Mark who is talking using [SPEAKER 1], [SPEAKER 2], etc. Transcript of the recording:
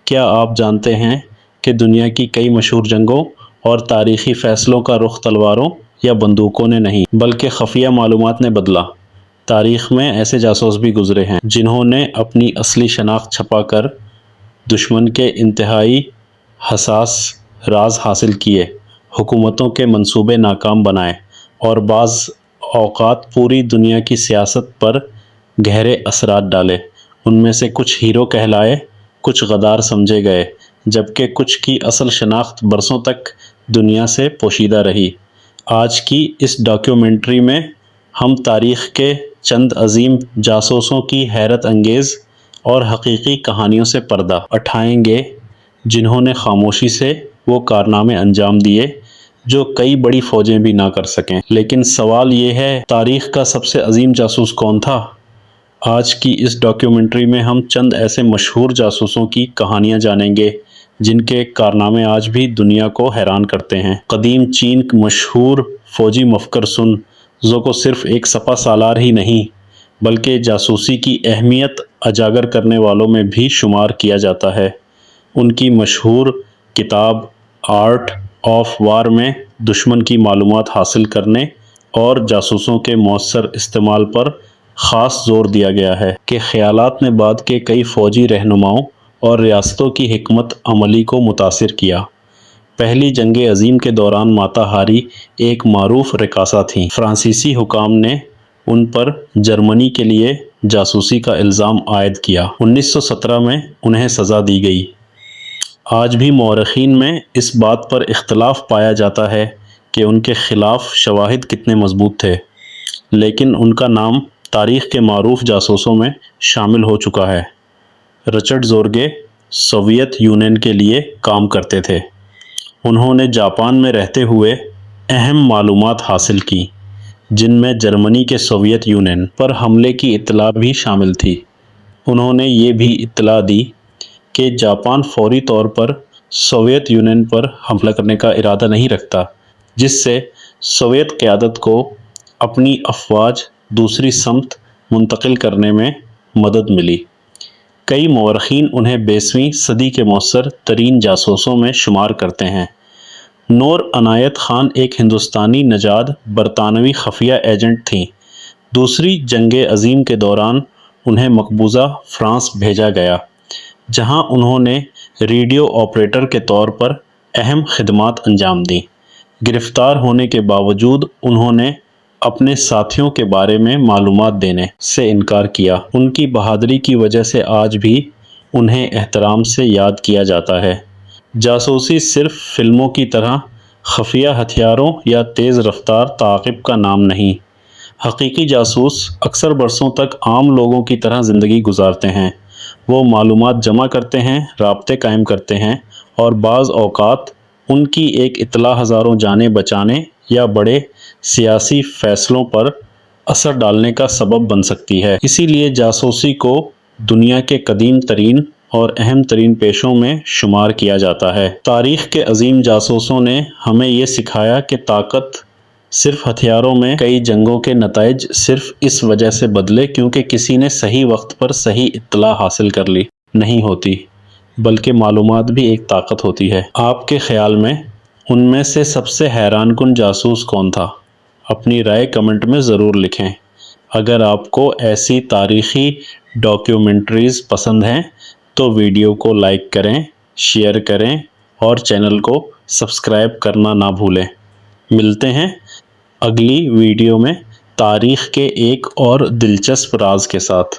[SPEAKER 1] کیا آپ جانتے ہیں کہ دنیا کی کئی مشہور جنگوں اور تاریخی فیصلوں کا رخ تلواروں یا بندوقوں نے نہیں بلکہ خفیہ معلومات نے بدلا؟ تاریخ میں ایسے جاسوس بھی گزرے ہیں جنہوں نے اپنی اصلی شناخت چھپا کر دشمن کے انتہائی حساس راز حاصل کیے، حکومتوں کے منصوبے ناکام بنائے اور بعض اوقات پوری دنیا کی سیاست پر گہرے اثرات ڈالے۔ ان میں سے کچھ ہیرو کہلائے، کچھ غدار سمجھے گئے، جبکہ کچھ کی اصل شناخت برسوں تک دنیا سے پوشیدہ رہی۔ آج کی اس ڈاکیومنٹری میں ہم تاریخ کے چند عظیم جاسوسوں کی حیرت انگیز اور حقیقی کہانیوں سے پردہ اٹھائیں گے، جنہوں نے خاموشی سے وہ کارنامے انجام دیے جو کئی بڑی فوجیں بھی نہ کر سکیں۔ لیکن سوال یہ ہے، تاریخ کا سب سے عظیم جاسوس کون تھا؟ آج کی اس ڈاکیومنٹری میں ہم چند ایسے مشہور جاسوسوں کی کہانیاں جانیں گے جن کے کارنامے آج بھی دنیا کو حیران کرتے ہیں۔ قدیم چین مشہور فوجی مفکر سن ژو کو صرف ایک سپہ سالار ہی نہیں بلکہ جاسوسی کی اہمیت اجاگر کرنے والوں میں بھی شمار کیا جاتا ہے۔ ان کی مشہور کتاب آرٹ آف وار میں دشمن کی معلومات حاصل کرنے اور جاسوسوں کے مؤثر استعمال پر خاص زور دیا گیا ہے کہ خیالات نے بعد کے کئی فوجی رہنماؤں اور ریاستوں کی حکمت عملی کو متاثر کیا۔ پہلی جنگ عظیم کے دوران ماتا ہاری ایک معروف رقاصہ تھیں۔ فرانسیسی حکام نے ان پر جرمنی کے لیے جاسوسی کا الزام عائد کیا۔ 1917 میں انہیں سزا دی گئی۔ آج بھی مورخین میں اس بات پر اختلاف پایا جاتا ہے کہ ان کے خلاف شواہد کتنے مضبوط تھے، لیکن ان کا نام تاریخ کے معروف جاسوسوں میں شامل ہو چکا ہے۔ رچرڈ زورگے سوویت یونین کے لیے کام کرتے تھے۔ انہوں نے جاپان میں رہتے ہوئے اہم معلومات حاصل کی، جن میں جرمنی کے سوویت یونین پر حملے کی اطلاع بھی شامل تھی۔ انہوں نے یہ بھی اطلاع دی کہ جاپان فوری طور پر سوویت یونین پر حملہ کرنے کا ارادہ نہیں رکھتا، جس سے سوویت قیادت کو اپنی افواج دوسری سمت منتقل کرنے میں مدد ملی۔ کئی مورخین انہیں 20ویں صدی کے مؤثر ترین جاسوسوں میں شمار کرتے ہیں۔ نور عنایت خان ایک ہندوستانی نژاد برطانوی خفیہ ایجنٹ تھیں۔ دوسری جنگ عظیم کے دوران انہیں مقبوضہ فرانس بھیجا گیا، جہاں انہوں نے ریڈیو آپریٹر کے طور پر اہم خدمات انجام دیں۔ گرفتار ہونے کے باوجود انہوں نے اپنے ساتھیوں کے بارے میں معلومات دینے سے انکار کیا۔ ان کی بہادری کی وجہ سے آج بھی انہیں احترام سے یاد کیا جاتا ہے۔ جاسوسی صرف فلموں کی طرح خفیہ ہتھیاروں یا تیز رفتار تعاقب کا نام نہیں۔ حقیقی جاسوس اکثر برسوں تک عام لوگوں کی طرح زندگی گزارتے ہیں۔ وہ معلومات جمع کرتے ہیں، رابطے قائم کرتے ہیں اور بعض اوقات ان کی ایک اطلاع ہزاروں جانیں بچانے یا بڑے سیاسی فیصلوں پر اثر ڈالنے کا سبب بن سکتی ہے۔ اسی لیے جاسوسی کو دنیا کے قدیم ترین اور اہم ترین پیشوں میں شمار کیا جاتا ہے۔ تاریخ کے عظیم جاسوسوں نے ہمیں یہ سکھایا کہ طاقت صرف ہتھیاروں میں، کئی جنگوں کے نتائج صرف اس وجہ سے بدلے کیونکہ کسی نے صحیح وقت پر صحیح اطلاع حاصل کر لی نہیں ہوتی، بلکہ معلومات بھی ایک طاقت ہوتی ہے۔ آپ کے خیال میں ان میں سے سب سے حیران کن جاسوس کون تھا؟ اپنی رائے کمنٹ میں ضرور لکھیں۔ اگر آپ کو ایسی تاریخی ڈاکیومنٹریز پسند ہیں تو ویڈیو کو لائک کریں، شیئر کریں اور چینل کو سبسکرائب کرنا نہ بھولیں۔ ملتے ہیں اگلی ویڈیو میں تاریخ کے ایک اور دلچسپ راز کے ساتھ۔